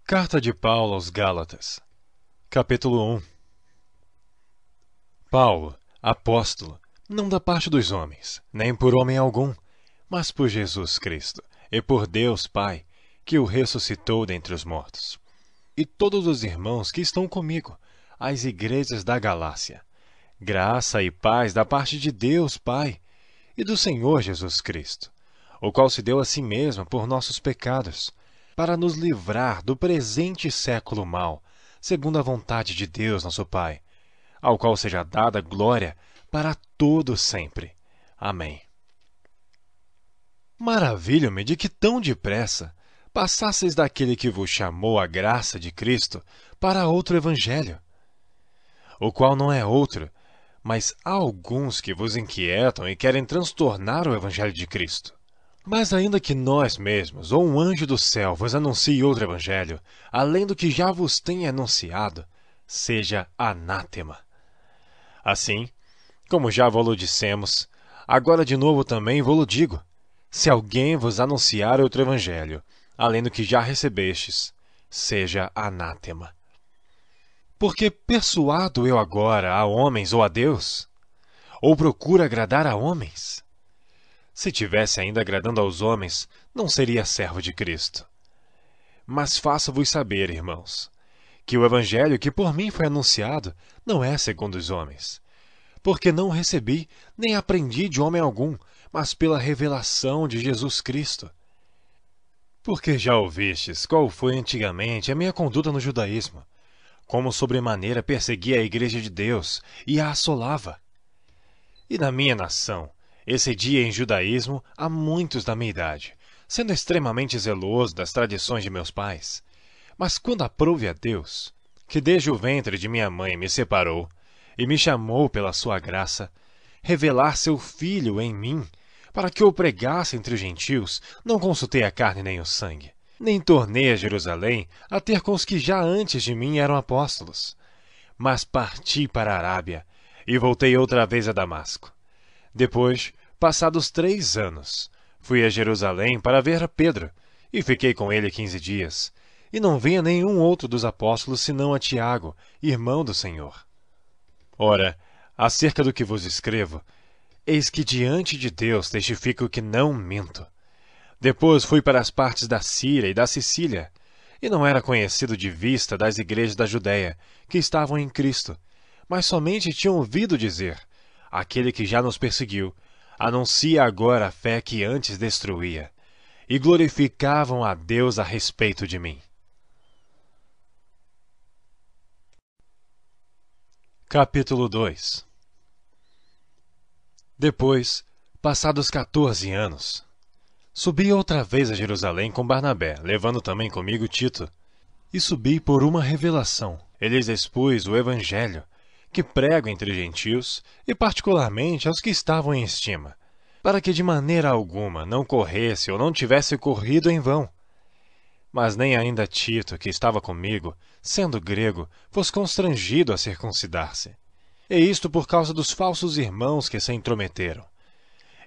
Carta de Paulo aos Gálatas, capítulo 1. Paulo, apóstolo, não da parte dos homens, nem por homem algum, mas por Jesus Cristo, e por Deus Pai, que o ressuscitou dentre os mortos. E todos os irmãos que estão comigo, às igrejas da Galácia. Graça e paz da parte de Deus Pai e do Senhor Jesus Cristo, o qual se deu a si mesmo por nossos pecados, para nos livrar do presente século mau, segundo a vontade de Deus nosso Pai, ao qual seja dada glória para todo sempre. Amém. Maravilho-me de que tão depressa passasseis daquele que vos chamou a graça de Cristo para outro evangelho, o qual não é outro, mas há alguns que vos inquietam e querem transtornar o evangelho de Cristo. Mas ainda que nós mesmos, ou um anjo do céu, vos anuncie outro evangelho, além do que já vos tenha anunciado, seja anátema. Assim, como já vos dissemos, agora de novo também vos digo, se alguém vos anunciar outro evangelho, além do que já recebestes, seja anátema. Porque persuado eu agora a homens ou a Deus? Ou procuro agradar a homens? Se tivesse ainda agradando aos homens, não seria servo de Cristo. Mas faço-vos saber, irmãos, que o evangelho que por mim foi anunciado não é segundo os homens. Porque não recebi, nem aprendi de homem algum, mas pela revelação de Jesus Cristo. Porque já ouvistes qual foi antigamente a minha conduta no judaísmo, como sobremaneira perseguia a igreja de Deus e a assolava. E na minha nação, excedia em judaísmo a muitos da minha idade, sendo extremamente zeloso das tradições de meus pais. Mas quando aprouve a Deus, que desde o ventre de minha mãe me separou e me chamou pela sua graça, revelar seu Filho em mim, para que eu pregasse entre os gentios, não consultei a carne nem o sangue, nem tornei a Jerusalém a ter com os que já antes de mim eram apóstolos. Mas parti para a Arábia e voltei outra vez a Damasco. Depois, passados 3 anos, fui a Jerusalém para ver a Pedro, e fiquei com ele 15 dias, e não vi a nenhum outro dos apóstolos senão a Tiago, irmão do Senhor. Ora, acerca do que vos escrevo, eis que diante de Deus testifico que não minto. Depois fui para as partes da Síria e da Sicília, e não era conhecido de vista das igrejas da Judéia, que estavam em Cristo, mas somente tinham ouvido dizer: aquele que já nos perseguiu, anuncia agora a fé que antes destruía, e glorificavam a Deus a respeito de mim. Capítulo 2. Depois, passados 14 anos, subi outra vez a Jerusalém com Barnabé, levando também comigo Tito, e subi por uma revelação. Ele lhes expus o evangelho, que prego entre os gentios, e particularmente aos que estavam em estima, para que de maneira alguma não corresse ou não tivesse corrido em vão. Mas nem ainda Tito, que estava comigo, sendo grego, fosse constrangido a circuncidar-se. E isto por causa dos falsos irmãos que se intrometeram.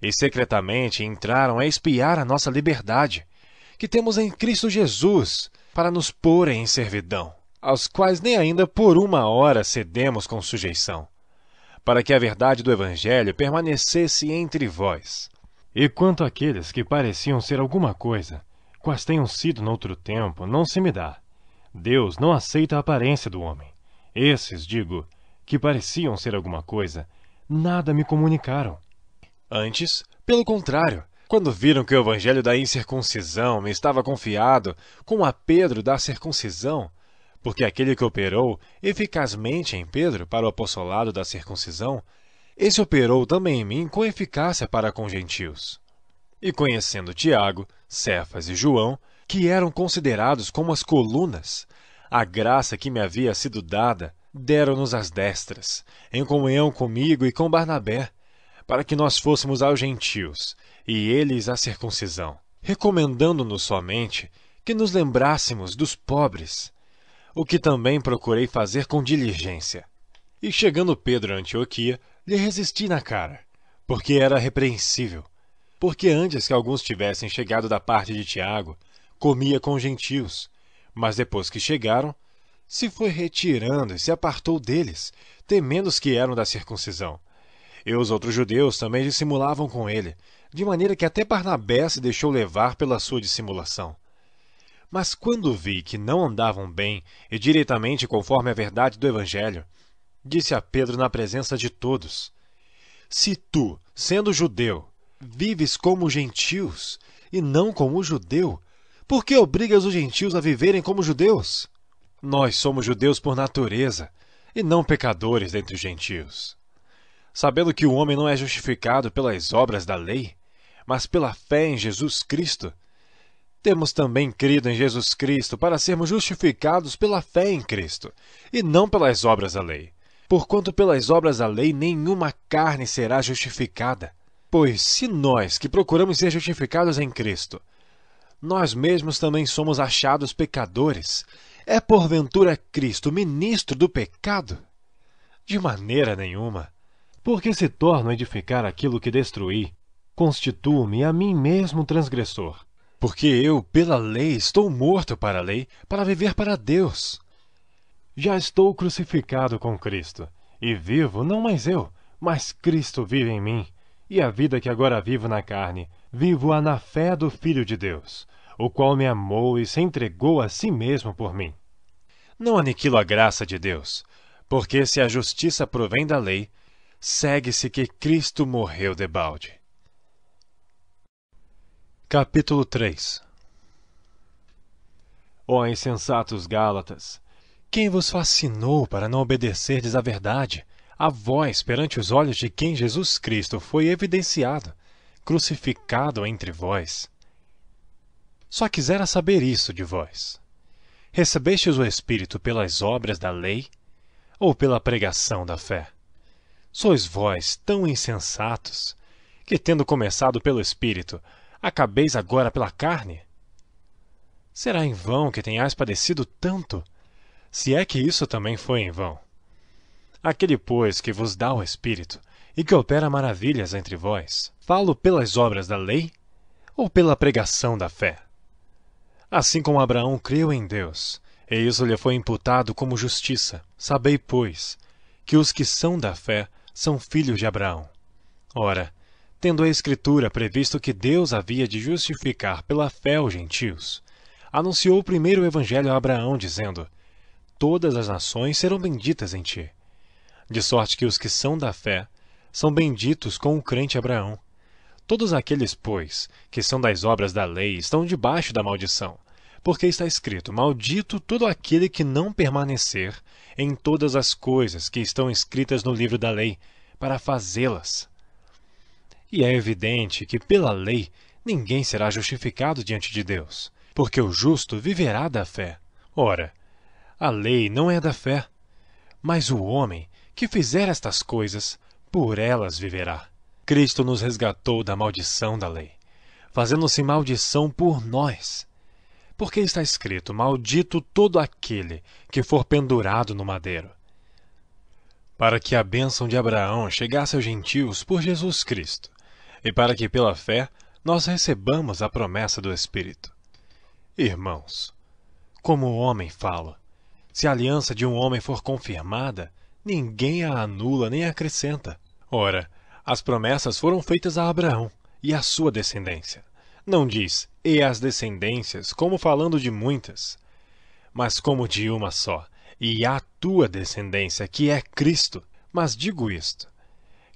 E secretamente entraram a espiar a nossa liberdade, que temos em Cristo Jesus, para nos porem em servidão, aos quais nem ainda por uma hora cedemos com sujeição, para que a verdade do Evangelho permanecesse entre vós. E quanto àqueles que pareciam ser alguma coisa, quais tenham sido noutro tempo, não se me dá. Deus não aceita a aparência do homem. Esses, digo, que pareciam ser alguma coisa, nada me comunicaram. Antes, pelo contrário, quando viram que o evangelho da incircuncisão me estava confiado, como a Pedro da circuncisão, porque aquele que operou eficazmente em Pedro para o apostolado da circuncisão, esse operou também em mim com eficácia para com gentios. E conhecendo Tiago, Cefas e João, que eram considerados como as colunas, a graça que me havia sido dada, deram-nos as destras, em comunhão comigo e com Barnabé, para que nós fôssemos aos gentios, e eles à circuncisão, recomendando-nos somente que nos lembrássemos dos pobres, o que também procurei fazer com diligência. E chegando Pedro a Antioquia, lhe resisti na cara, porque era repreensível, porque antes que alguns tivessem chegado da parte de Tiago, comia com gentios, Mas depois que chegaram, se foi retirando e se apartou deles, temendo os que eram da circuncisão. E os outros judeus também dissimulavam com ele, de maneira que até Barnabé se deixou levar pela sua dissimulação. Mas quando vi que não andavam bem e diretamente conforme a verdade do Evangelho, disse a Pedro na presença de todos: Se tu, sendo judeu, vives como gentios e não como judeu, por que obrigas os gentios a viverem como judeus? Nós somos judeus por natureza e não pecadores dentre os gentios. Sabendo que o homem não é justificado pelas obras da lei, mas pela fé em Jesus Cristo, temos também crido em Jesus Cristo para sermos justificados pela fé em Cristo, e não pelas obras da lei. Porquanto pelas obras da lei nenhuma carne será justificada. Pois se nós que procuramos ser justificados em Cristo, nós mesmos também somos achados pecadores, é porventura Cristo ministro do pecado? De maneira nenhuma. Porque se torno a edificar aquilo que destruí, constituo-me a mim mesmo transgressor. Porque eu, pela lei, estou morto para a lei, para viver para Deus. Já estou crucificado com Cristo, e vivo não mais eu, mas Cristo vive em mim. E a vida que agora vivo na carne, vivo-a na fé do Filho de Deus, o qual me amou e se entregou a si mesmo por mim. Não aniquilo a graça de Deus, porque se a justiça provém da lei, segue-se que Cristo morreu debalde. Capítulo 3. Ó insensatos Gálatas, quem vos fascinou para não obedecerdes à verdade, a vós perante os olhos de quem Jesus Cristo foi evidenciado, crucificado entre vós? Só quisera saber isso de vós. Recebestes o Espírito pelas obras da lei ou pela pregação da fé? Sois vós tão insensatos que, tendo começado pelo Espírito, acabeis agora pela carne? Será em vão que tenhais padecido tanto, se é que isso também foi em vão? Aquele, pois, que vos dá o Espírito e que opera maravilhas entre vós, falo pelas obras da lei ou pela pregação da fé? Assim como Abraão creu em Deus, e isso lhe foi imputado como justiça, sabei, pois, que os que são da fé são filhos de Abraão. Ora, tendo a Escritura previsto que Deus havia de justificar pela fé os gentios, anunciou primeiro o Evangelho a Abraão, dizendo: Todas as nações serão benditas em ti. De sorte que os que são da fé são benditos com o crente Abraão. Todos aqueles, pois, que são das obras da lei estão debaixo da maldição, porque está escrito: Maldito todo aquele que não permanecer em todas as coisas que estão escritas no livro da lei, para fazê-las. E é evidente que pela lei ninguém será justificado diante de Deus, porque o justo viverá da fé. Ora, a lei não é da fé, mas o homem que fizer estas coisas, por elas viverá. Cristo nos resgatou da maldição da lei, fazendo-se maldição por nós. Porque está escrito: Maldito todo aquele que for pendurado no madeiro. Para que a bênção de Abraão chegasse aos gentios por Jesus Cristo, e para que pela fé nós recebamos a promessa do Espírito. Irmãos, como o homem fala, se a aliança de um homem for confirmada, ninguém a anula nem a acrescenta. Ora, as promessas foram feitas a Abraão e à sua descendência. Não diz, e as descendências, como falando de muitas, mas como de uma só, e à tua descendência, que é Cristo. Mas digo isto,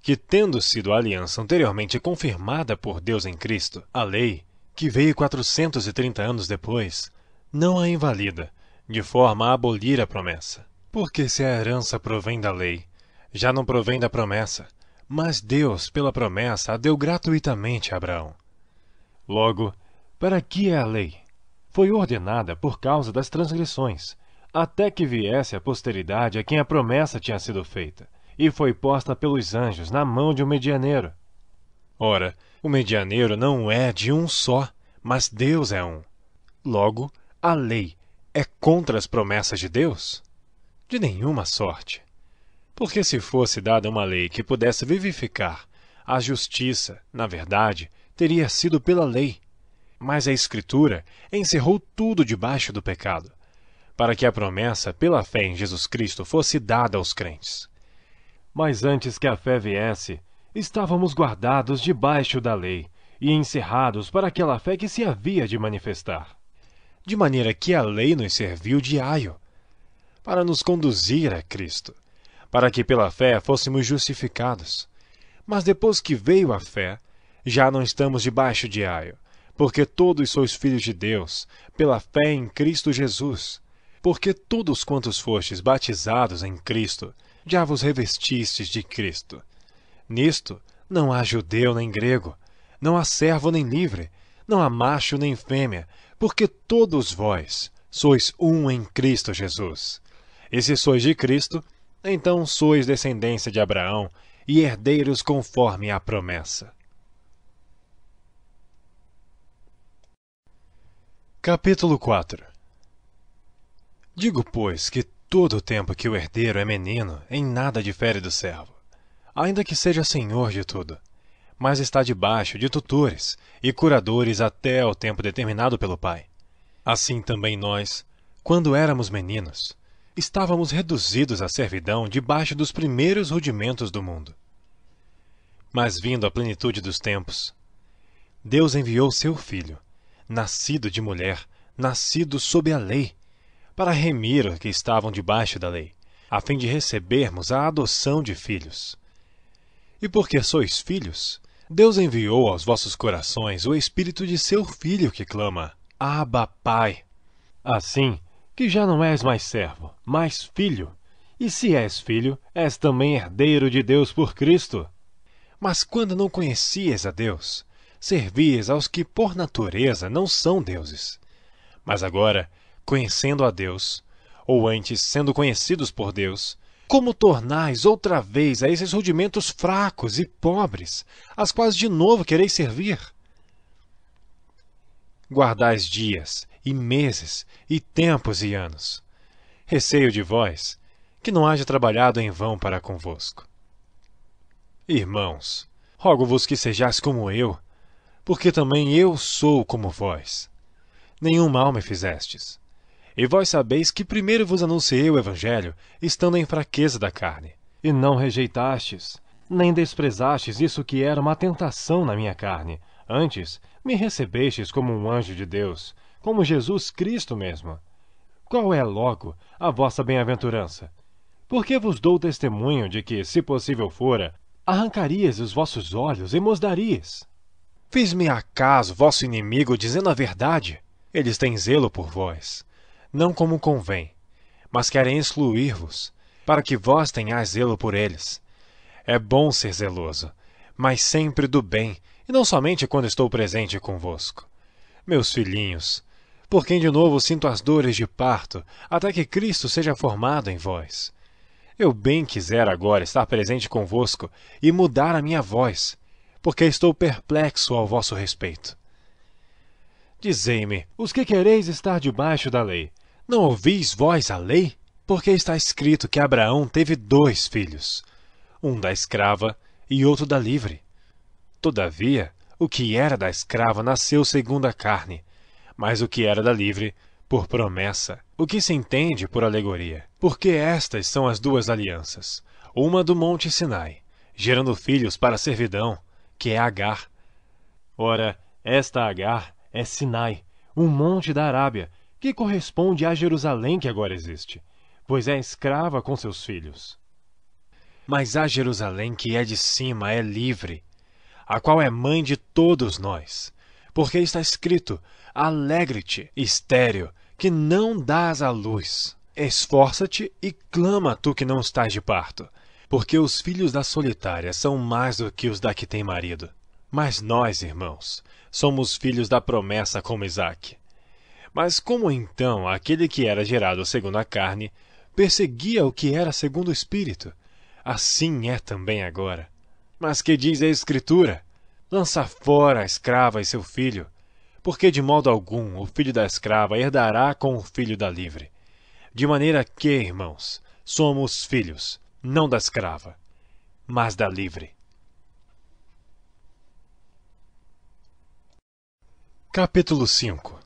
que tendo sido a aliança anteriormente confirmada por Deus em Cristo, a lei, que veio 430 anos depois, não a invalida, de forma a abolir a promessa. Porque se a herança provém da lei, já não provém da promessa, mas Deus, pela promessa, a deu gratuitamente a Abraão. Logo, para que é a lei? Foi ordenada por causa das transgressões, até que viesse a posteridade a quem a promessa tinha sido feita, e foi posta pelos anjos na mão de um medianeiro. Ora, o medianeiro não é de um só, mas Deus é um. Logo, a lei é contra as promessas de Deus? De nenhuma sorte. Porque se fosse dada uma lei que pudesse vivificar, a justiça, na verdade, teria sido pela lei. Mas a Escritura encerrou tudo debaixo do pecado, para que a promessa pela fé em Jesus Cristo fosse dada aos crentes. Mas antes que a fé viesse, estávamos guardados debaixo da lei e encerrados para aquela fé que se havia de manifestar. De maneira que a lei nos serviu de aio, para nos conduzir a Cristo, para que pela fé fôssemos justificados. Mas depois que veio a fé, já não estamos debaixo de aio, porque todos sois filhos de Deus, pela fé em Cristo Jesus. Porque todos quantos fostes batizados em Cristo, já vos revestistes de Cristo. Nisto não há judeu nem grego, não há servo nem livre, não há macho nem fêmea, porque todos vós sois um em Cristo Jesus. E se sois de Cristo, então sois descendência de Abraão e herdeiros conforme a promessa. Capítulo 4. Digo, pois, que todo o tempo que o herdeiro é menino, em nada difere do servo, ainda que seja senhor de tudo, mas está debaixo de tutores e curadores até ao tempo determinado pelo pai. Assim também nós, quando éramos meninos, estávamos reduzidos à servidão debaixo dos primeiros rudimentos do mundo. Mas vindo a plenitude dos tempos, Deus enviou seu Filho, nascido de mulher, nascido sob a lei, para remir os que estavam debaixo da lei, a fim de recebermos a adoção de filhos. E porque sois filhos, Deus enviou aos vossos corações o Espírito de seu Filho que clama, Abba, Pai. Assim que já não és mais servo, mas filho, e se és filho, és também herdeiro de Deus por Cristo. Mas quando não conhecias a Deus, servias aos que por natureza não são deuses. Mas agora, conhecendo a Deus, ou antes sendo conhecidos por Deus, como tornais outra vez a esses rudimentos fracos e pobres, as quais de novo quereis servir? Guardais dias, e meses, e tempos e anos. Receio de vós, que não haja trabalhado em vão para convosco. Irmãos, rogo-vos que sejais como eu, porque também eu sou como vós. Nenhum mal me fizestes. E vós sabeis que primeiro vos anunciei o Evangelho, estando em fraqueza da carne. E não rejeitastes, nem desprezastes isso que era uma tentação na minha carne. Antes, me recebestes como um anjo de Deus, como Jesus Cristo mesmo. Qual é, logo, a vossa bem-aventurança? Porque vos dou testemunho de que, se possível fora, arrancarias os vossos olhos e mos darias. Fiz-me acaso vosso inimigo dizendo a verdade? Eles têm zelo por vós, não como convém, mas querem excluir-vos, para que vós tenhais zelo por eles. É bom ser zeloso, mas sempre do bem, e não somente quando estou presente convosco. Meus filhinhos, por quem de novo sinto as dores de parto, até que Cristo seja formado em vós. Eu bem quisera agora estar presente convosco e mudar a minha voz, porque estou perplexo ao vosso respeito. Dizei-me, os que quereis estar debaixo da lei, não ouvis vós a lei? Porque está escrito que Abraão teve 2 filhos, um da escrava e outro da livre. Todavia, o que era da escrava nasceu segundo a carne, mas o que era da livre, por promessa, o que se entende por alegoria. Porque estas são as 2 alianças, uma do monte Sinai, gerando filhos para a servidão, que é Agar. Ora, esta Agar é Sinai, um monte da Arábia, que corresponde à Jerusalém que agora existe, pois é escrava com seus filhos. Mas a Jerusalém que é de cima é livre, a qual é mãe de todos nós, porque está escrito, alegre-te, estéril, que não dás à luz. Esforça-te e clama tu que não estás de parto, porque os filhos da solitária são mais do que os da que tem marido. Mas nós, irmãos, somos filhos da promessa como Isaque. Mas como então aquele que era gerado segundo a carne perseguia o que era segundo o Espírito, assim é também agora. Mas que diz a Escritura? Lança fora a escrava e seu filho, porque de modo algum o filho da escrava herdará com o filho da livre. De maneira que, irmãos, somos filhos, não da escrava, mas da livre. Capítulo 5.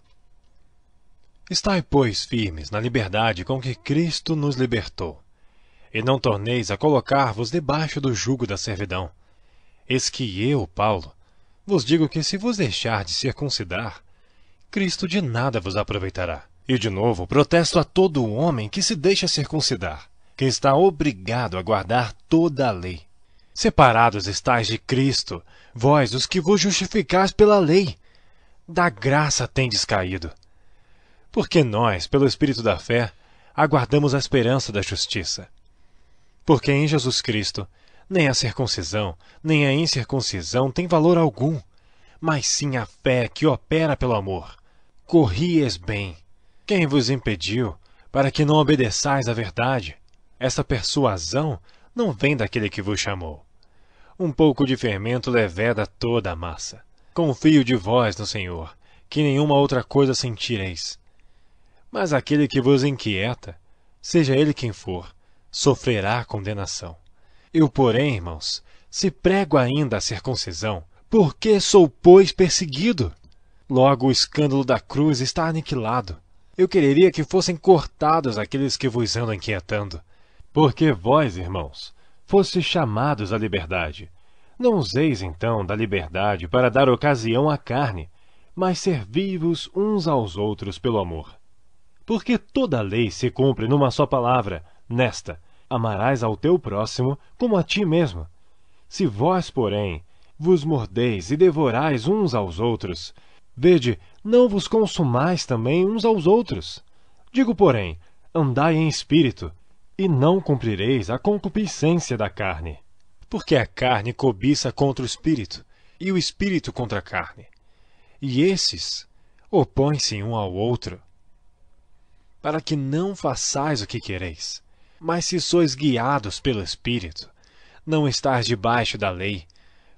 Estai, pois, firmes na liberdade com que Cristo nos libertou, e não torneis a colocar-vos debaixo do jugo da servidão. Eis que eu, Paulo, vos digo que se vos deixardes circuncidar, Cristo de nada vos aproveitará. E de novo protesto a todo homem que se deixa circuncidar, que está obrigado a guardar toda a lei. Separados estáis de Cristo, vós os que vos justificais pela lei, da graça tendes caído. Porque nós, pelo Espírito da fé, aguardamos a esperança da justiça. Porque em Jesus Cristo, nem a circuncisão, nem a incircuncisão tem valor algum, mas sim a fé que opera pelo amor. Corrieis bem. Quem vos impediu, para que não obedeçais à verdade? Essa persuasão não vem daquele que vos chamou. Um pouco de fermento leveda toda a massa. Confio de vós no Senhor, que nenhuma outra coisa sentireis. Mas aquele que vos inquieta, seja ele quem for, sofrerá condenação. Eu, porém, irmãos, se prego ainda a circuncisão, por que sou, pois, perseguido? Logo o escândalo da cruz está aniquilado. Eu quereria que fossem cortados aqueles que vos andam inquietando. Porque vós, irmãos, fostes chamados à liberdade. Não useis, então, da liberdade para dar ocasião à carne, mas servi-vos uns aos outros pelo amor. Porque toda a lei se cumpre numa só palavra, nesta: amarás ao teu próximo como a ti mesmo. Se vós, porém, vos mordeis e devorais uns aos outros, vede, não vos consumais também uns aos outros. Digo, porém, andai em espírito, e não cumprireis a concupiscência da carne. Porque a carne cobiça contra o espírito, e o espírito contra a carne. E esses opõem-se um ao outro, para que não façais o que quereis. Mas se sois guiados pelo Espírito, não estáis debaixo da lei,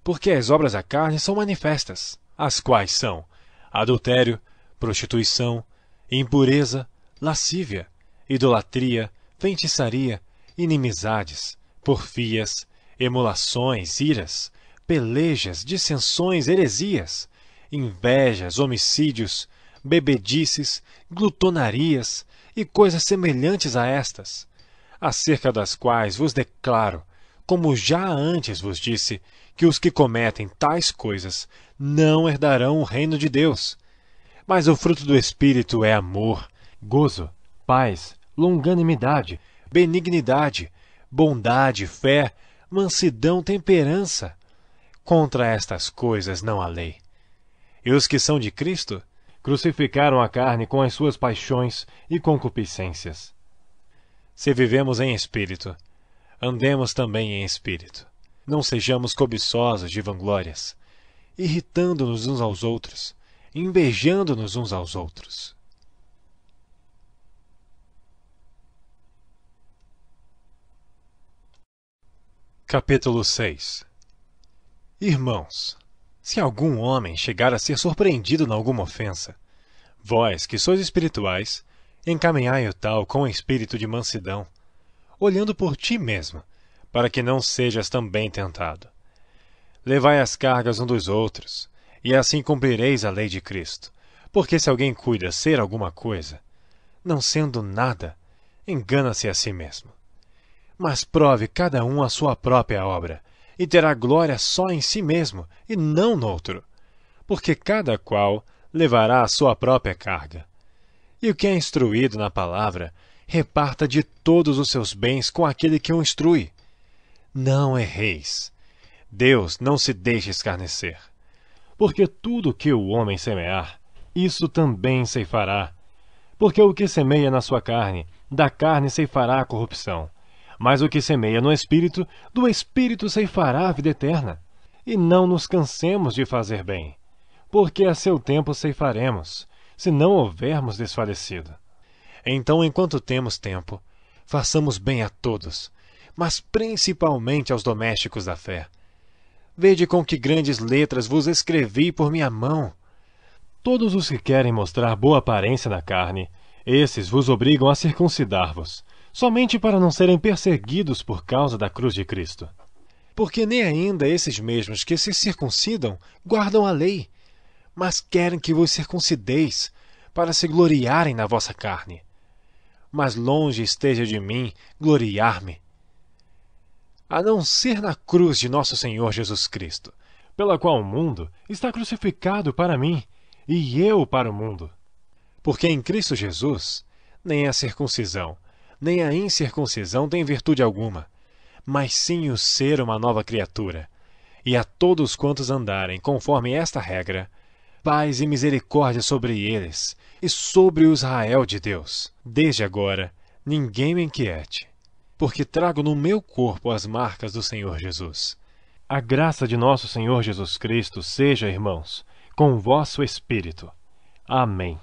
porque as obras da carne são manifestas, as quais são adultério, prostituição, impureza, lascívia, idolatria, feitiçaria, inimizades, porfias, emulações, iras, pelejas, dissensões, heresias, invejas, homicídios, bebedices, glutonarias e coisas semelhantes a estas, acerca das quais vos declaro, como já antes vos disse, que os que cometem tais coisas não herdarão o reino de Deus. Mas o fruto do Espírito é amor, gozo, paz, longanimidade, benignidade, bondade, fé, mansidão, temperança. Contra estas coisas não há lei. E os que são de Cristo crucificaram a carne com as suas paixões e concupiscências. Se vivemos em espírito, andemos também em espírito. Não sejamos cobiçosos de vanglórias, irritando-nos uns aos outros, invejando-nos uns aos outros. Capítulo 6. Irmãos, se algum homem chegar a ser surpreendido em alguma ofensa, vós, que sois espirituais, encaminhai o tal com espírito de mansidão, olhando por ti mesmo, para que não sejas também tentado. Levai as cargas um dos outros, e assim cumprireis a lei de Cristo. Porque se alguém cuida ser alguma coisa, não sendo nada, engana-se a si mesmo. Mas prove cada um a sua própria obra, e terá glória só em si mesmo, e não no outro, porque cada qual levará a sua própria carga. E o que é instruído na palavra, reparta de todos os seus bens com aquele que o instrui. Não erreis. Deus não se deixa escarnecer. Porque tudo que o homem semear, isso também ceifará. Porque o que semeia na sua carne, da carne ceifará a corrupção. Mas o que semeia no Espírito, do Espírito ceifará a vida eterna. E não nos cansemos de fazer bem, porque a seu tempo ceifaremos, se não houvermos desfalecido. Então, enquanto temos tempo, façamos bem a todos, mas principalmente aos domésticos da fé. Vede com que grandes letras vos escrevi por minha mão. Todos os que querem mostrar boa aparência na carne, esses vos obrigam a circuncidar-vos, somente para não serem perseguidos por causa da cruz de Cristo. Porque nem ainda esses mesmos que se circuncidam guardam a lei, mas querem que vos circuncideis, para se gloriarem na vossa carne. Mas longe esteja de mim gloriar-me, a não ser na cruz de nosso Senhor Jesus Cristo, pela qual o mundo está crucificado para mim, e eu para o mundo. Porque em Cristo Jesus, nem a circuncisão, nem a incircuncisão tem virtude alguma, mas sim o ser uma nova criatura. E a todos quantos andarem conforme esta regra, paz e misericórdia sobre eles e sobre o Israel de Deus. Desde agora, ninguém me inquiete, porque trago no meu corpo as marcas do Senhor Jesus. A graça de nosso Senhor Jesus Cristo seja, irmãos, com o vosso espírito. Amém.